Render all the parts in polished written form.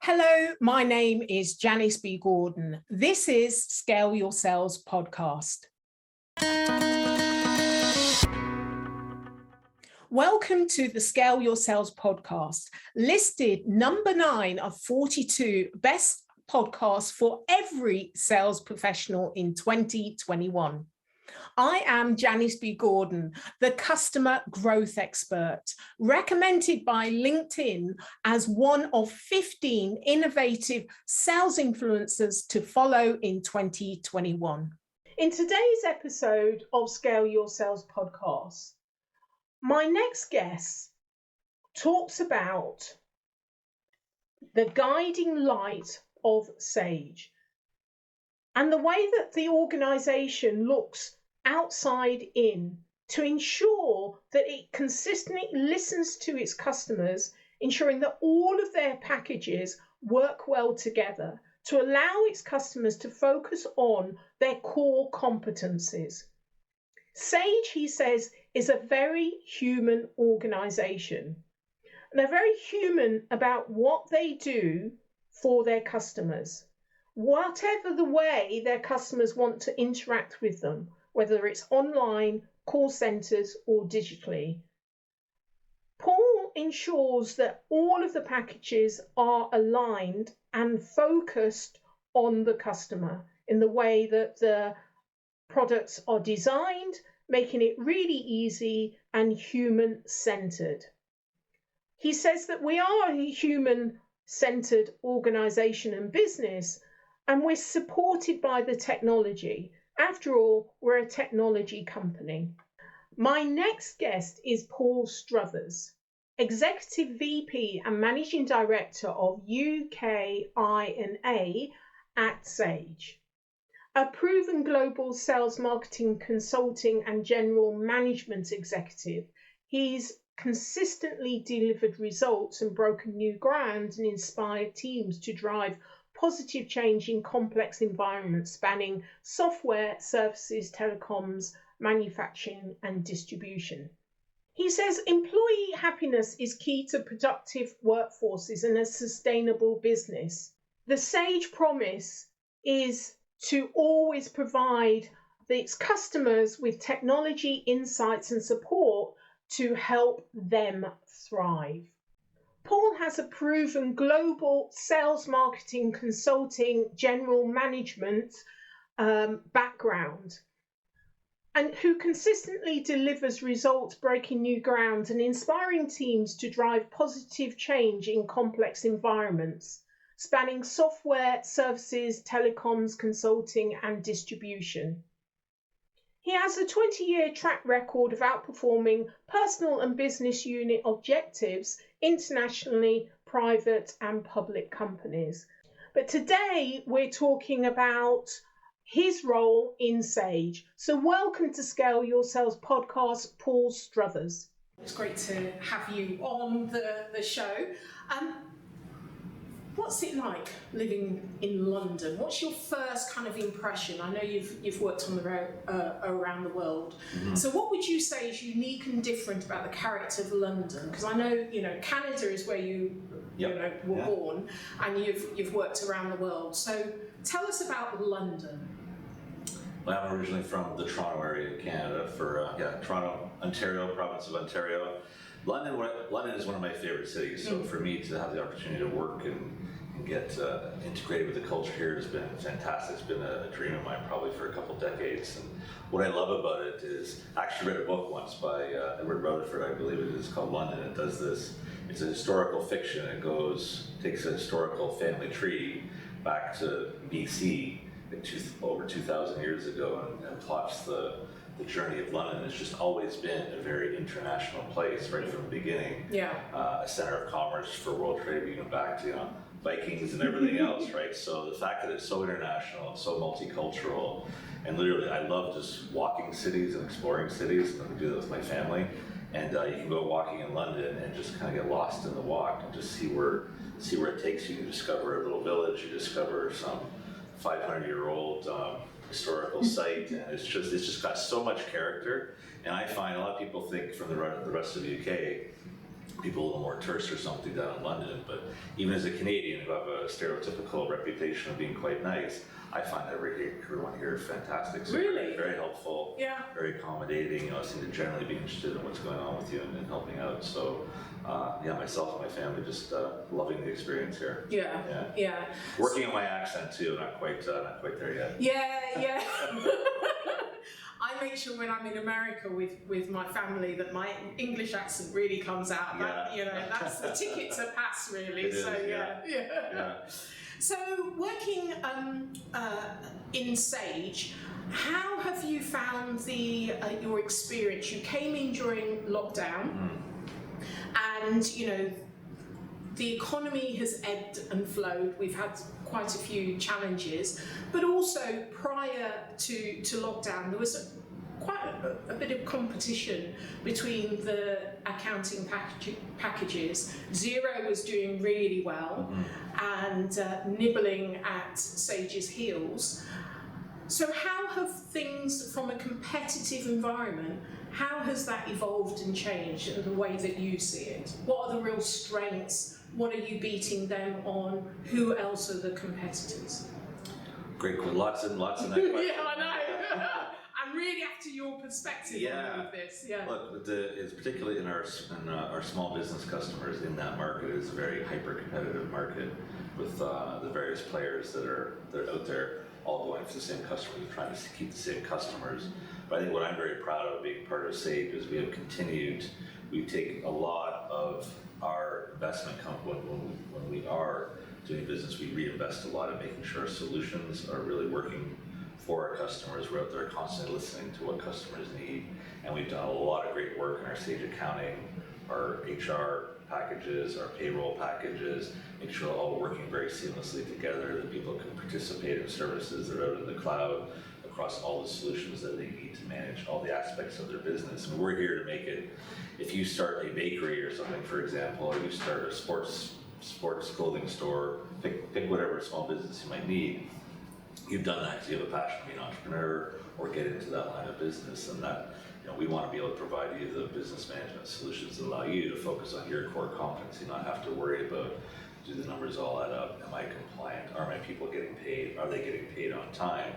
Hello, my name is Janice B. Gordon. This is Scale Your Sales podcast. Welcome to the Scale Your Sales podcast, listed number 9 of 42 best podcasts for every sales professional in 2021. I am Janice B. Gordon, the customer growth expert, recommended by LinkedIn as one of 15 innovative sales influencers to follow in 2021. In today's episode of Scale Your Sales podcast, my next guest talks about the guiding light of Sage and the way that the organization looks outside in to ensure that it consistently listens to its customers, ensuring that all of their packages work well together to allow its customers to focus on their core competencies. Sage, he says, is a very human organization. And they're very human about what they do for their customers, whatever the way their customers want to interact with them, whether it's online, call centers, or digitally. Paul ensures that all of the packages are aligned and focused on the customer in the way that the products are designed, making it really easy and human-centered. He says that we are a human-centered organization and business, and we're supported by the technology. After all, we're a technology company. My next guest is Paul Struthers, Executive VP and Managing Director of UK-I&A at Sage, a proven global sales marketing consulting and general management executive. He's consistently delivered results and broken new ground and inspired teams to drive positive change in complex environments spanning software, services, telecoms, manufacturing, and distribution. He says employee happiness is key to productive workforces and a sustainable business. The Sage promise is to always provide its customers with technology, insights, and support to help them thrive. Paul has a proven global sales marketing consulting general management background and who consistently delivers results, breaking new ground and inspiring teams to drive positive change in complex environments spanning software, services, telecoms, consulting and distribution. He has a 20-year track record of outperforming personal and business unit objectives internationally, private and public companies. But today we're talking about his role in Sage. So welcome to Scale Your Sales podcast, Paul Struthers. It's great to have you on the show. What's it like living in London? What's your first kind of impression? I know you've worked on the road around the world. Mm-hmm. So what would you say is unique and different about the character of London? Because I know Canada is where you were born, and you've worked around the world. So tell us about London. Well, I'm originally from the Toronto area of Canada, Toronto, Ontario, province of Ontario. London is one of my favorite cities, so for me to have the opportunity to work and get integrated with the culture here has been fantastic. It's been a dream of mine probably for a couple decades. And what I love about it is, I actually read a book once by Edward Rutherford, I believe it is, called London. It does this, it's a historical fiction. It takes a historical family tree back to BC, over 2,000 years ago, and plots the journey of London. Has just always been a very international place, right from the beginning. Yeah. A center of commerce for world trade, even back to Vikings and everything else, right? So the fact that it's so international and so multicultural, and literally I love just walking cities and exploring cities. I do that with my family, and you can go walking in London and just kind of get lost in the walk and just see where it takes you. You discover a little village, you discover some 500-year-old historical site, and it's just got so much character. And I find a lot of people think from the rest of the UK people a little more terse or something down in London, but even as a Canadian who have a stereotypical reputation of being quite nice, I find everyone here fantastic. So Really? very helpful, Yeah. very accommodating, seem to generally be interested in what's going on with you and helping out. So myself and my family just loving the experience here. Yeah. Working on my accent too, not quite there yet. Yeah. I make sure when I'm in America with my family that my English accent really comes out. That's the ticket to pass, really. It is, yeah. So working in Sage, how have you found your experience? You came in during lockdown, and the economy has ebbed and flowed. We've had quite a few challenges, but also prior to lockdown, there was quite a bit of competition between the accounting packages. Xero was doing really well and nibbling at Sage's heels. So how have things, from a competitive environment, how has that evolved and changed in the way that you see it? What are the real strengths? What are you beating them on? Who else are the competitors? Great, lots in that question. Yeah, I know. I'm really after your perspective on all of this. Yeah. Look, it's particularly in our small business customers in that market is a very hyper-competitive market with the various players that are out there, all going for the same customers, trying to keep the same customers. But I think what I'm very proud of being part of Sage is we take a lot of our investment when we are doing business, we reinvest a lot in making sure our solutions are really working for our customers. We're out there constantly listening to what customers need, and we've done a lot of great work in our Sage accounting, our HR packages, our payroll packages, make sure they're all working very seamlessly together, that people can participate in services that are out in the cloud across all the solutions that they need to manage all the aspects of their business. And we're here to make it, if you start a bakery or something, for example, or you start a sports clothing store, pick whatever small business you might need, you've done that because you have a passion to be an entrepreneur or get into that line of business, and that we want to be able to provide you the business management solutions that allow you to focus on your core competency, not have to worry about, do the numbers all add up, am I compliant, are my people getting paid, are they getting paid on time?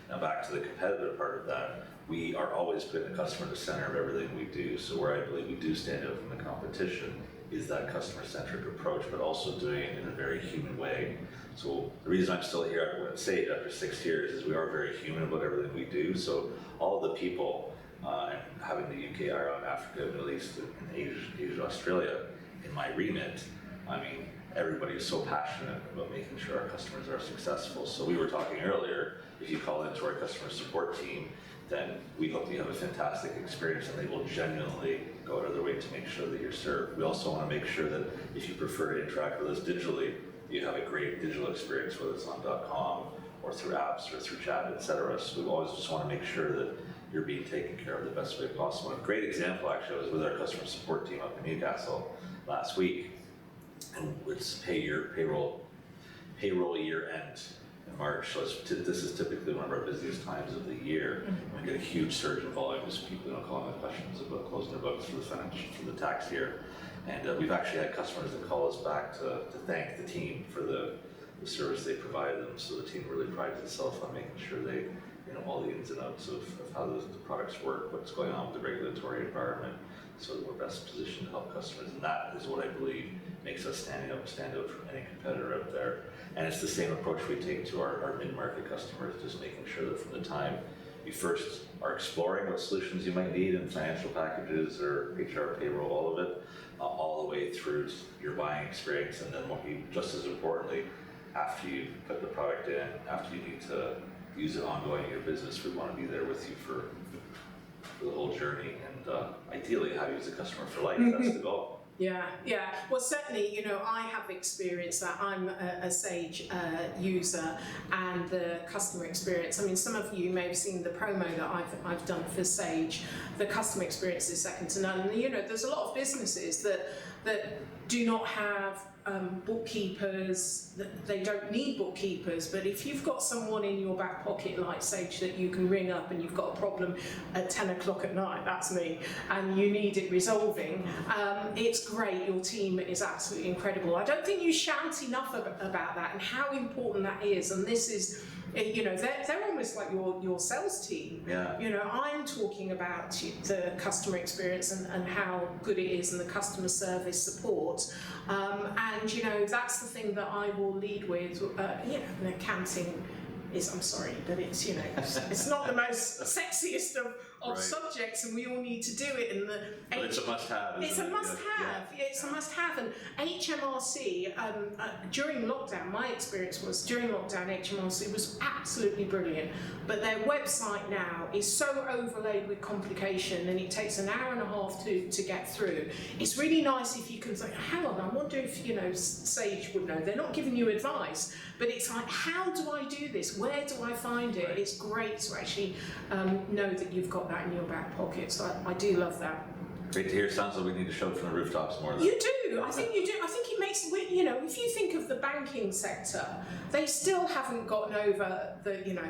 Now back to the competitive part of that, we are always putting the customer at the center of everything we do. So where I believe we do stand out from the competition is that customer-centric approach, but also doing it in a very human way. So the reason I'm still here at Sage after 6 years is we are very human about everything we do. So all the people, and having the UK, Ireland, Africa, Middle East, and Asia, Australia in my remit, I mean, everybody is so passionate about making sure our customers are successful. So we were talking earlier, if you call into our customer support team, then we hope you have a fantastic experience and they will genuinely go out of their way to make sure that you're served. We also want to make sure that if you prefer to interact with us digitally, you have a great digital experience, whether it's on .com or through apps or through chat, etc. So we always just want to make sure that you're being taken care of the best way possible. And a great example, actually, I was with our customer support team up in Newcastle last week, and it's payroll year end in March. So this is typically one of our busiest times of the year. We get a huge surge in volumes, people calling the questions about closing their books for the tax year. And we've actually had customers that call us back to thank the team for the service they provided them. So the team really prides itself on making sure they all the ins and outs of how the products work, what's going on with the regulatory environment, so that we're best positioned to help customers. And that is what I believe makes us stand out from any competitor out there. And it's the same approach we take to our mid-market customers, just making sure that from the time you first are exploring what solutions you might need in financial packages or HR, payroll, all of it, all the way through your buying experience, and then just as importantly, after you put the product in, after you need to use it ongoing in your business, we want to be there with you for the whole journey, and ideally have you as a customer for life. That's the goal. Yeah. Well, certainly, I have experienced that. I'm a Sage user, and the customer experience. I mean, some of you may have seen the promo that I've done for Sage. The customer experience is second to none. And there's a lot of businesses that that do not have bookkeepers, that they don't need bookkeepers, but if you've got someone in your back pocket like Sage that you can ring up and you've got a problem at 10 o'clock at night, that's me, and you need it resolving, it's great. Your team is absolutely incredible. I don't think you shout enough about that and how important that is, and this is, you know, they're almost like your sales team. Yeah. You know, I'm talking about the customer experience and how good it is and the customer service support. And, you know, that's the thing that I will lead with. You know, and accounting is, I'm sorry, but it's, you know, it's not the most sexiest of Right. subjects, and we all need to do it. And But it's a must-have. it's a must-have. Yeah. It's a must-have. And HMRC, during lockdown, my experience was during lockdown, HMRC was absolutely brilliant. But their website now is so overlaid with complication, and it takes an hour and a half to get through. It's really nice if you can say, hang on, I wonder if, you know, Sage would know. They're not giving you advice, but it's like, how do I do this? Where do I find it? Right. It's great to actually know that you've got that in your back pocket. So I do love that. Great to hear. Sounds like we need to show it from the rooftops more. You do. I think you do. I think it makes, you know, if you think of the banking sector, they still haven't gotten over the, you know,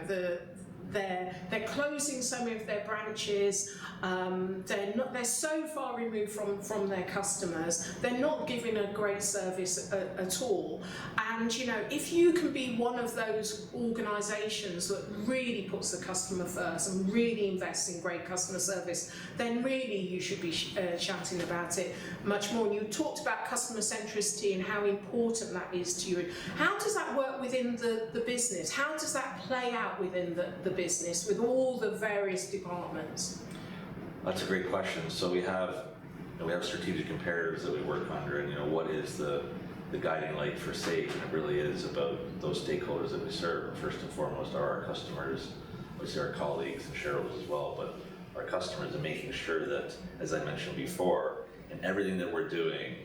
they're closing so many of their branches. They're so far removed from their customers. They're not giving a great service at all. And, you know, if you can be one of those organisations that really puts the customer first and really invests in great customer service, then really you should be shouting about it much more. And you talked about customer centricity and how important that is to you. How does that work within the business? How does that play out within the business with all the various departments? That's a great question. So we have strategic imperatives that we work under, and, you know, what is the guiding light for Sage, and it really is about those stakeholders that we serve. First and foremost are our customers, obviously our colleagues and shareholders as well, but our customers, and making sure that, as I mentioned before, in everything that we're doing,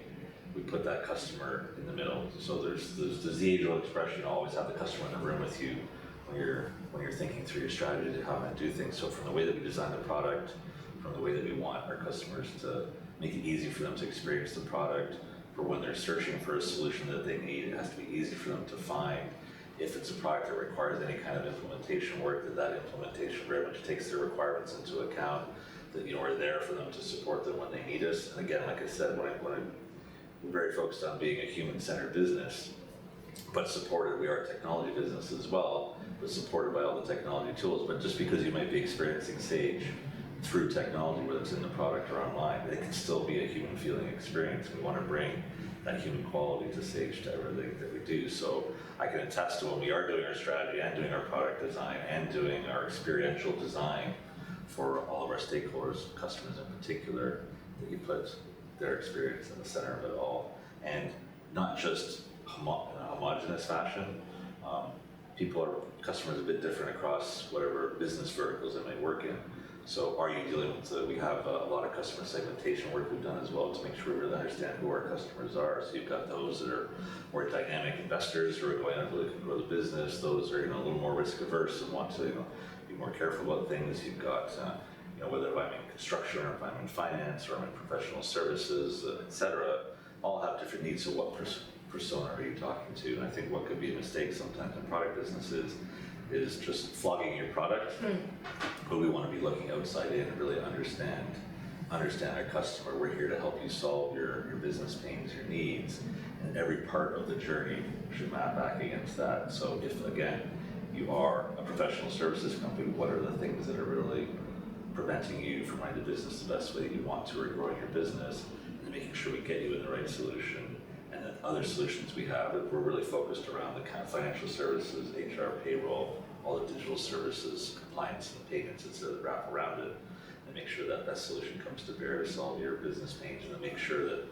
we put that customer in the middle. So there's the age-old expression, always have the customer in the room with you when you're thinking through your strategy to how to do things. So from the way that we design the product, from the way that we want our customers to make it easy for them to experience the product, for when they're searching for a solution that they need, it has to be easy for them to find. If it's a product that requires any kind of implementation work, that implementation very much takes their requirements into account, that, you know, we're there for them to support them when they need us. And again, like I said, we're very focused on being a human-centered business, but supported, we are a technology business as well, but supported by all the technology tools. But just because you might be experiencing Sage through technology, whether it's in the product or online, it can still be a human feeling experience. We want to bring that human quality to Sage, to everything that we do. So I can attest to when we are doing our strategy and doing our product design and doing our experiential design for all of our stakeholders, customers in particular, that you put their experience in the center of it all, and not just in a homogenous fashion. Customers are a bit different across whatever business verticals they may work in. So are you dealing with, we have a lot of customer segmentation work we've done as well to make sure we really understand who our customers are. So you've got those that are more dynamic investors who are going out really to grow the business. Those are, you know, a little more risk averse and want to, you know, be more careful about things. You've got, you know, whether I'm in construction or if I'm in finance or I'm in professional services, etc., all have different needs. So what persona are you talking to? And I think what could be a mistake sometimes in product businesses is just flogging your product, but we want to be looking outside in and really understand our customer. We're here to help you solve your business pains, your needs, and every part of the journey should map back against that. So if, again, you are a professional services company, what are the things that are really preventing you from running the business the best way that you want to, or growing your business, and making sure we get you in the right solution. And then other solutions we have, we're really focused around the kind of financial services, HR, payroll, all the digital services, compliance and payments, etc., that wrap around it, and make sure that that solution comes to bear to solve your business pains, and then make sure that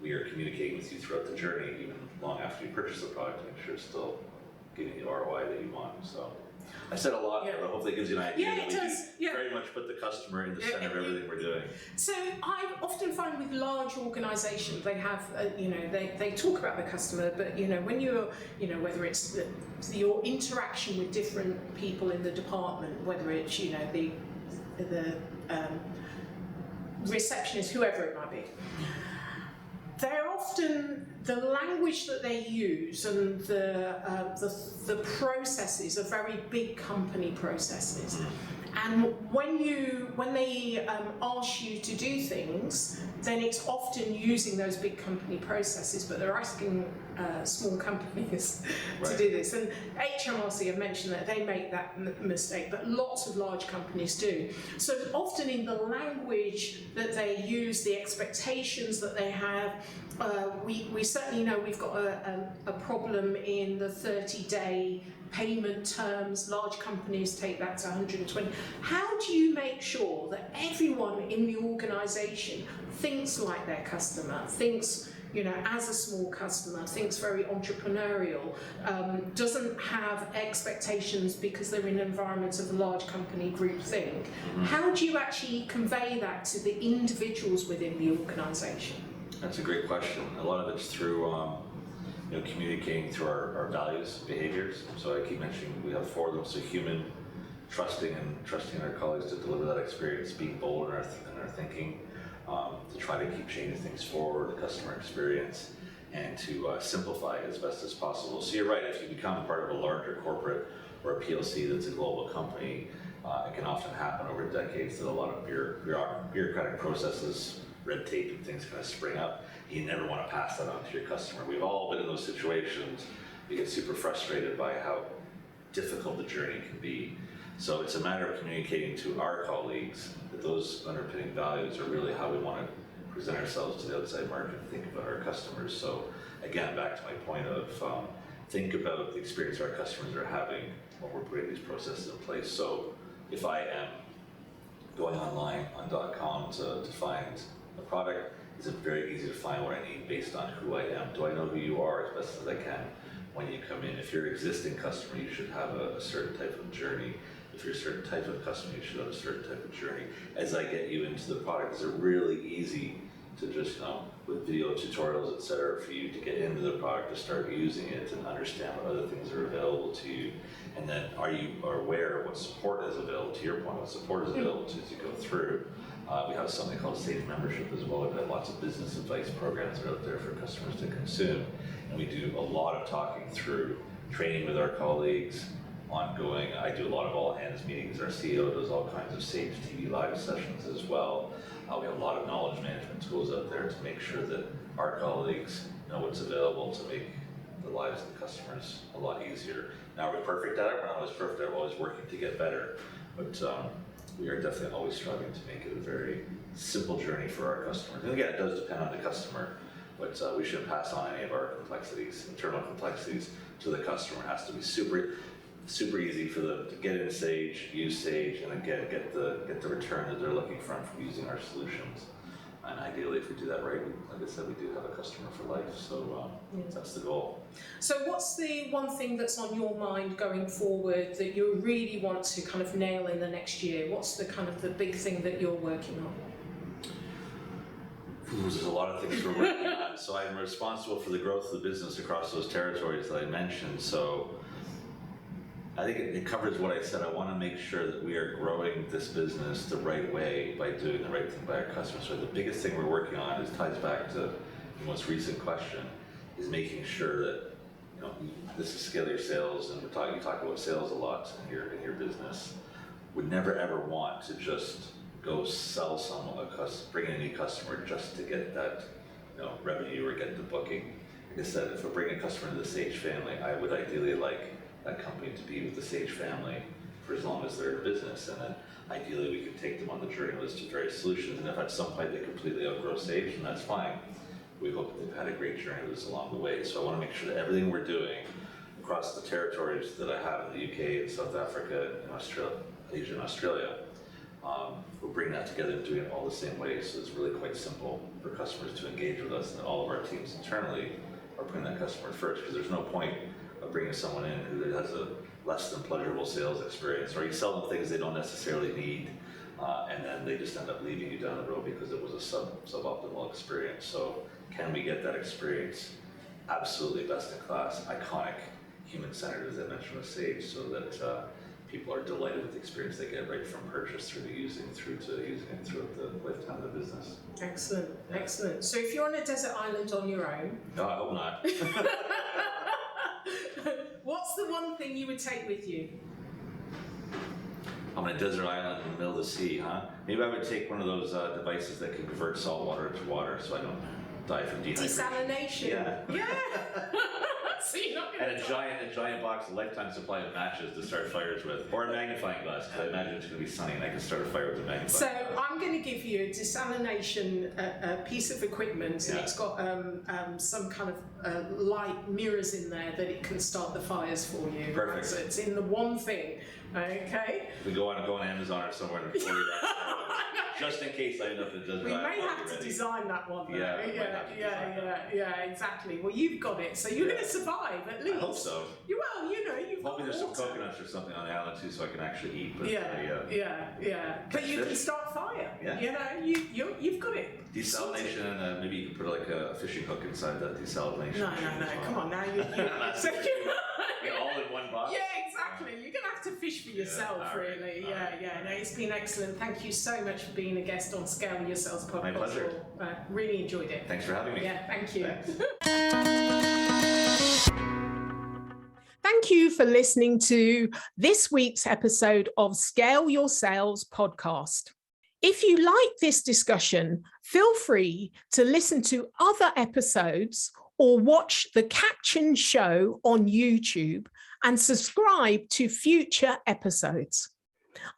we are communicating with you throughout the journey, even long after you purchase the product, to make sure it's still giving you the ROI that you want. So I said a lot, but hopefully it gives you an idea that we do very much put the customer in the center of everything we're doing. So I often find with large organisations, they have, you know, they talk about the customer, but, you know, when you're, you know, whether it's your interaction with different people in the department, whether it's, you know, the receptionist, whoever it might be, they're often, the language that they use and the processes are very big company processes. And when they ask you to do things, then it's often using those big company processes, but they're asking small companies to do this. And HMRC have mentioned that they make that mistake, but lots of large companies do. So often in the language that they use, the expectations that they have, we certainly know we've got a problem in the 30-day payment terms. Large companies take that to 120. How do you make sure that everyone in the organisation thinks like their customer, thinks, you know, as a small customer, thinks very entrepreneurial, doesn't have expectations because they're in an environment of a large company group think? How do you actually convey that to the individuals within the organisation? That's a great question. A lot of it's through communicating through our values, behaviors. So I keep mentioning we have 4 of them. So human, trusting our colleagues to deliver that experience, being bold in our thinking, to try to keep changing things forward, the customer experience, and to simplify it as best as possible. So you're right, if you become part of a larger corporate or a PLC that's a global company, it can often happen over decades that a lot of bureaucratic processes, red tape and things kind of spring up. You never want to pass that on to your customer. We've all been in those situations. We get super frustrated by how difficult the journey can be. So it's a matter of communicating to our colleagues that those underpinning values are really how we want to present ourselves to the outside market and think about our customers. So again, back to my point of think about the experience our customers are having when we're putting these processes in place. So if I am going online on .com to find a product, is it very easy to find what I need based on who I am? Do I know who you are as best as I can when you come in? If you're an existing customer, you should have a certain type of journey. If you're a certain type of customer, you should have a certain type of journey. As I get you into the product, is it really easy to just, with video tutorials, et cetera, for you to get into the product, to start using it and understand what other things are available to you? And then are you aware of what support is available, to your point, what support is available to you as you go through? We have something called Sage Membership as well. We've got lots of business advice programs that are out there for customers to consume. And we do a lot of talking through, training with our colleagues, ongoing. I do a lot of all hands meetings. Our CEO does all kinds of Sage TV live sessions as well. We have a lot of knowledge management tools out there to make sure that our colleagues know what's available to make the lives of the customers a lot easier. Now, are we perfect at it? We're not always perfect. We're always working to get better. But we are definitely always striving to make it a very simple journey for our customers. And again, it does depend on the customer, but we shouldn't pass on any of our complexities, internal complexities, to the customer. It has to be super easy for them to get into Sage, use Sage, and again, get the return that they're looking from using our solutions. And ideally, if we do that right, like I said, we do have a customer for life. So that's the goal. So what's the one thing that's on your mind going forward that you really want to kind of nail in the next year? What's the kind of the big thing that you're working on? There's a lot of things we're working on. So I'm responsible for the growth of the business across those territories that I mentioned. So I think it covers what I said. I want to make sure that we are growing this business the right way by doing the right thing by our customers. So the biggest thing we're working on ties back to the most recent question, is making sure that this is scale your sales, and you talk about sales a lot in your business. Would never ever want to just go sell someone bring in a new customer just to get that revenue or get the booking. Like I said, if I bring a customer into the Sage family, I would ideally like that company to be with the Sage family for as long as they're in business, and then ideally we can take them on the journey list of various solutions, and if at some point they completely outgrow Sage, then that's fine. We hope that they've had a great journey with us along the way. So I want to make sure that everything we're doing across the territories that I have in the UK and South Africa and Australia, Asia and Australia, we'll bring that together and doing it all the same way. So it's really quite simple for customers to engage with us, and all of our teams internally are putting that customer first, because there's no point of bringing someone in who has a less than pleasurable sales experience, or you sell them things they don't necessarily need, and then they just end up leaving you down the road because it was a suboptimal experience. So can we get that experience absolutely best in class, iconic, human-centered, as I mentioned with Sage, so that people are delighted with the experience they get right from purchase through to using it throughout the lifetime of the business. Excellent, excellent. So if you're on a desert island on your own, No, I hope not. what's the one thing you would take with you? I'm on a desert island in the middle of the sea, huh? Maybe I would take one of those devices that can convert salt water to water, so I don't die from dehydration. Desalination. Yeah. Yeah. So you're not going And a giant box, a lifetime supply of matches to start fires with, or a magnifying glass, because I imagine it's going to be sunny and I can start a fire with a magnifying So glass. I'm going to give you a desalination piece of equipment, and Yeah. it's got some kind of light mirrors in there that it can start the fires for you. Perfect. So it's in the one thing. Okay. We go on Amazon or somewhere and order that, just in case I end up in a desert We island. may I'll have be to ready. design that one. Though. Yeah, we might have to design Yeah, exactly. Well, you've got it, so you're Yeah. going to survive at least. I hope so. Well, you know, you've got Hopefully there's some water. coconuts or something on the island too, so I can actually eat. But, Yeah. But you can Fish. start fire. Yeah. You know, you've got it. Desalination, and maybe you could put like a fishing hook inside that desalination. No. machine as well. Come on now. So All in one box. Yeah, exactly. You're going to have to fish for yourself, all right, really. all right. Yeah. No, it's been excellent. Thank you so much for being a guest on Scale Your Sales podcast. My pleasure. Really enjoyed it. Thanks for having me. Yeah, thank you. Thanks. Thank you for listening to this week's episode of Scale Your Sales podcast. If you like this discussion, feel free to listen to other episodes or watch the caption show on YouTube and subscribe to future episodes.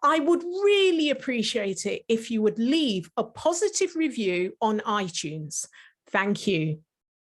I would really appreciate it if you would leave a positive review on iTunes. Thank you.